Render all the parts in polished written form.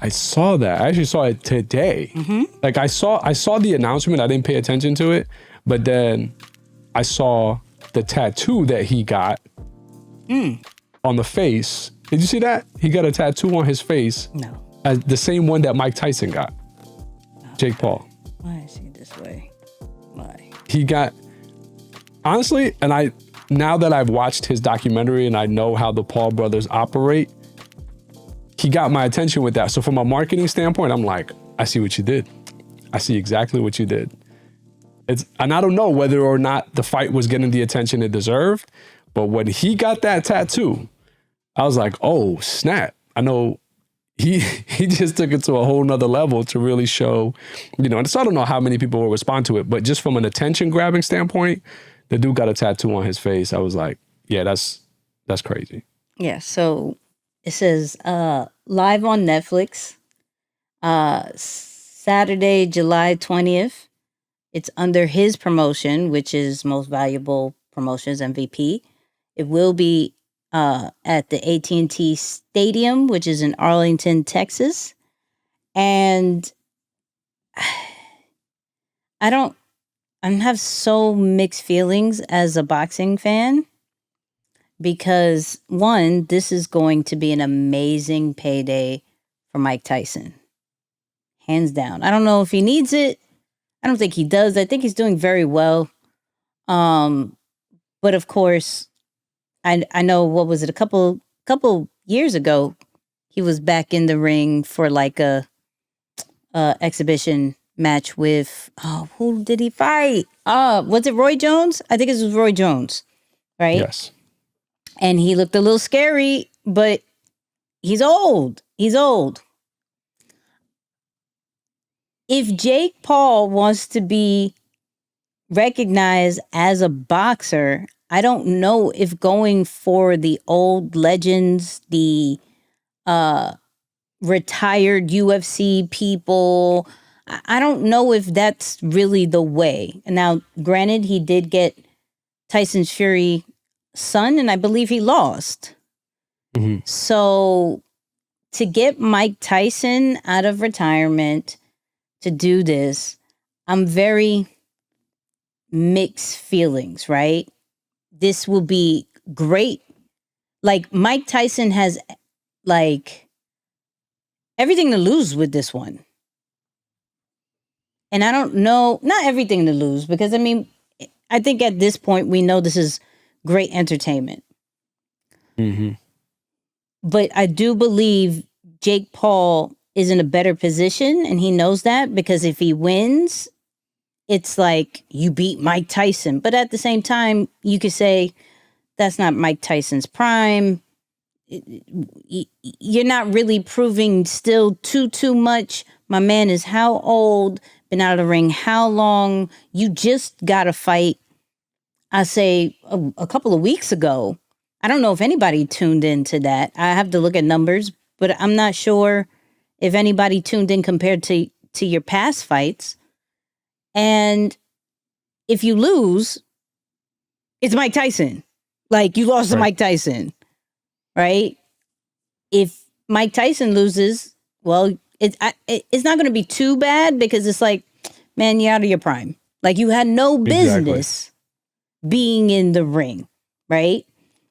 I saw that. I actually saw it today. Like I saw the announcement. I didn't pay attention to it, but then I saw the tattoo that he got on the face. Did you see that? He got a tattoo on his face. No. The same one that Mike Tyson got. Jake Paul. Why is he this way? Why? He got, honestly, and now that I've watched his documentary and I know how the Paul brothers operate, he got my attention with that. So from a marketing standpoint, I'm like, I see what you did. I see exactly what you did. And I don't know whether or not the fight was getting the attention it deserved, but when he got that tattoo, I was like, oh, snap. I know he just took it to a whole nother level to really show, and so I don't know how many people will respond to it, but just from an attention grabbing standpoint, the dude got a tattoo on his face. I was like, yeah, that's crazy. Yeah, so it says live on Netflix, Saturday, July 20th. It's under his promotion, which is Most Valuable Promotions MVP. It will be at the AT&T Stadium, which is in Arlington, Texas. And I have so mixed feelings as a boxing fan because, one, this is going to be an amazing payday for Mike Tyson. Hands down. I don't know if he needs it. I don't think he does. I think he's doing very well. But of course, I know, what was it, a couple years ago, he was back in the ring for like a exhibition match with, who did he fight? Was it Roy Jones? I think it was Roy Jones, right? Yes. And he looked a little scary, but he's old. He's old. If Jake Paul wants to be recognized as a boxer, I don't know if going for the old legends, the retired UFC people, I don't know if that's really the way. Now, granted, he did get Tyson Fury's son, and I believe he lost. Mm-hmm. So to get Mike Tyson out of retirement to do this, I'm very mixed feelings, right? This will be great. Like, Mike Tyson has like everything to lose with this one. And I don't know, not everything to lose, because I mean, I think at this point we know this is great entertainment. Mm-hmm. But I do believe Jake Paul is in a better position, and he knows that, because if he wins, it's like you beat Mike Tyson. But at the same time, you could say that's not Mike Tyson's prime. You're not really proving still too much. My man is how old? Been out of the ring how long? You just got a fight, I say, a couple of weeks ago. I don't know if anybody tuned into that. I have to look at numbers, but I'm not sure if anybody tuned in compared to your past fights. And if you lose, it's Mike Tyson. Like, you lost to Mike Tyson, right? If Mike Tyson loses, well, it's not going to be too bad, because it's like, man, you're out of your prime. Like, you had no business being in the ring, right?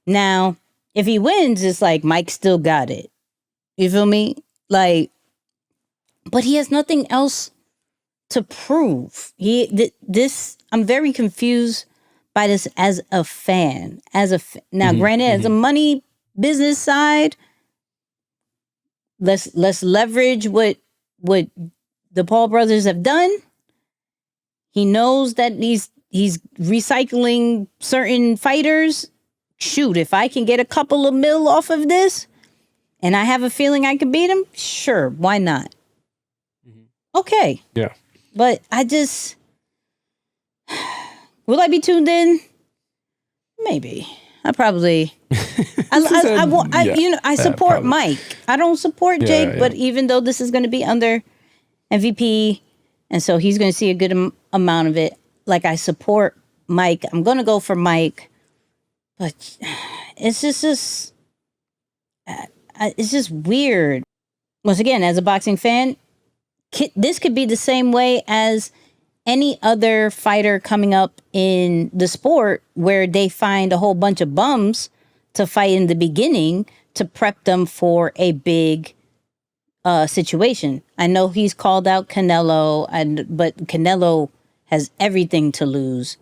Now, if he wins, it's like Mike still got it. You feel me? Like, but he has nothing else to prove. I'm very confused by this as a fan. Now, granted, as a money business side, let's leverage what the Paul brothers have done. He knows that he's recycling certain fighters. Shoot, if I can get a couple of mil off of this, and I have a feeling I could beat him, sure, why not? Okay. Yeah. But I just, will I be tuned in? Maybe. I probably, I support Mike. I don't support Jake, but even though this is going to be under MVP, and so he's going to see a good amount of it, like, I support Mike. I'm going to go for Mike, but it's just weird. once again, as a boxing fan, this could be the same way as any other fighter coming up in the sport where they find a whole bunch of bums to fight in the beginning to prep them for a big situation. I know he's called out Canelo, but Canelo has everything to lose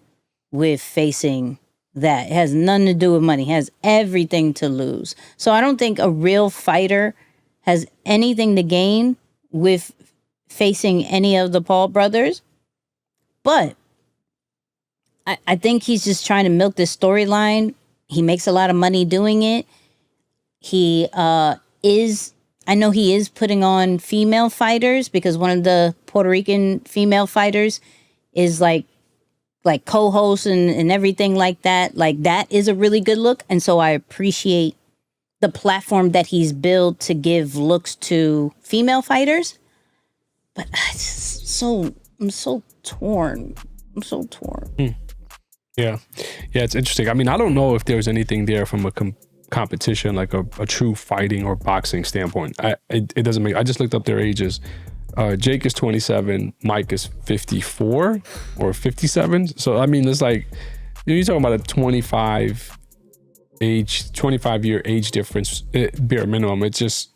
with facing that. It has nothing to do with money. It has everything to lose. So I don't think a real fighter has anything to gain with facing any of the Paul brothers. But I think he's just trying to milk this storyline. He makes a lot of money doing it. He I know he is putting on female fighters because one of the Puerto Rican female fighters is like co-host and everything like that. Like, that is a really good look. And so I appreciate the platform that he's built to give looks to female fighters. But I'm so torn. I'm so torn. Yeah, it's interesting. I mean, I don't know if there's anything there from a competition, like a true fighting or boxing standpoint. It doesn't make. I just looked up their ages. Jake is 27, Mike is 54 or 57. So I mean, it's like you're talking about a 25 year age difference, bare minimum. It's just,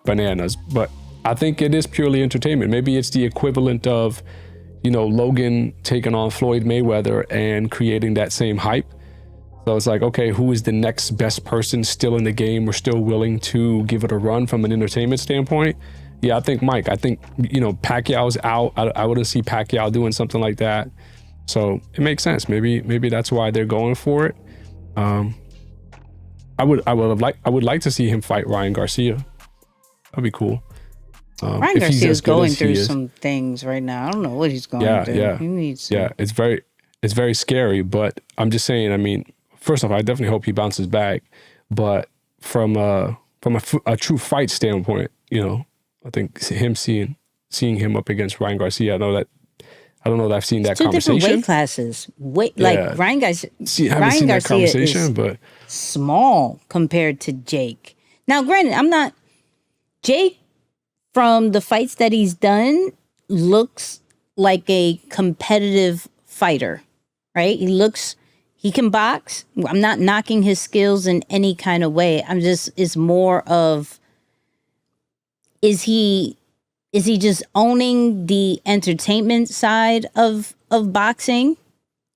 bananas. But I think it is purely entertainment. Maybe it's the equivalent of, Logan taking on Floyd Mayweather and creating that same hype. So it's like, okay, who is the next best person still in the game or still willing to give it a run from an entertainment standpoint? Yeah, I think Mike. I think, Pacquiao's out. I would see Pacquiao doing something like that. So it makes sense. Maybe that's why they're going for it. I would like to see him fight Ryan Garcia. That'd be cool. Ryan Garcia is going through some things right now. I don't know what he's going through. Yeah, he needs it's very scary. But I'm just saying. I mean, first off, I definitely hope he bounces back. But from a true fight standpoint, I think him seeing him up against Ryan Garcia. I don't know that I've seen that conversation. Two different weight classes. Ryan Garcia. Ryan Garcia is but small compared to Jake. Now, granted, Jake, from the fights that he's done, looks like a competitive fighter, right? He can box. I'm not knocking his skills in any kind of way. It's more of, is he just owning the entertainment side of boxing,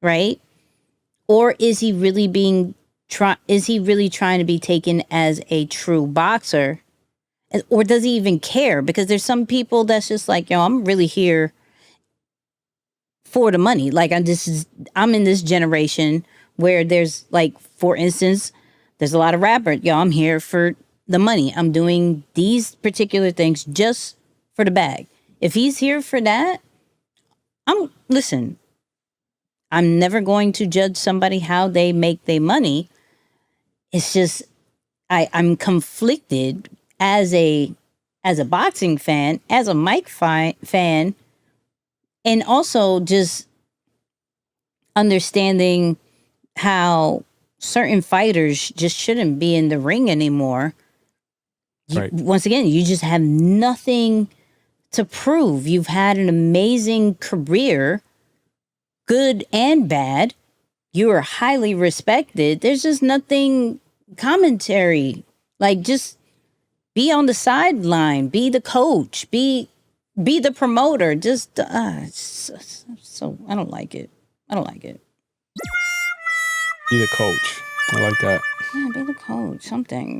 right? Or is he really trying to be taken as a true boxer? Or does he even care? Because there's some people that's just like, I'm really here for the money. Like, I'm in this generation where there's, like, for instance, there's a lot of rappers. I'm here for the money. I'm doing these particular things just for the bag. If he's here for that, listen, I'm never going to judge somebody how they make their money. It's just, I'm conflicted as a boxing fan, as a Mike fan, and also just understanding how certain fighters just shouldn't be in the ring anymore. Right. Once again, you just have nothing to prove. You've had an amazing career, good and bad. You are highly respected. There's just nothing commentary. Like, just be on the sideline, be the coach, be the promoter. Just so I don't like it. Be the coach. I like that. Yeah, be the coach. Something.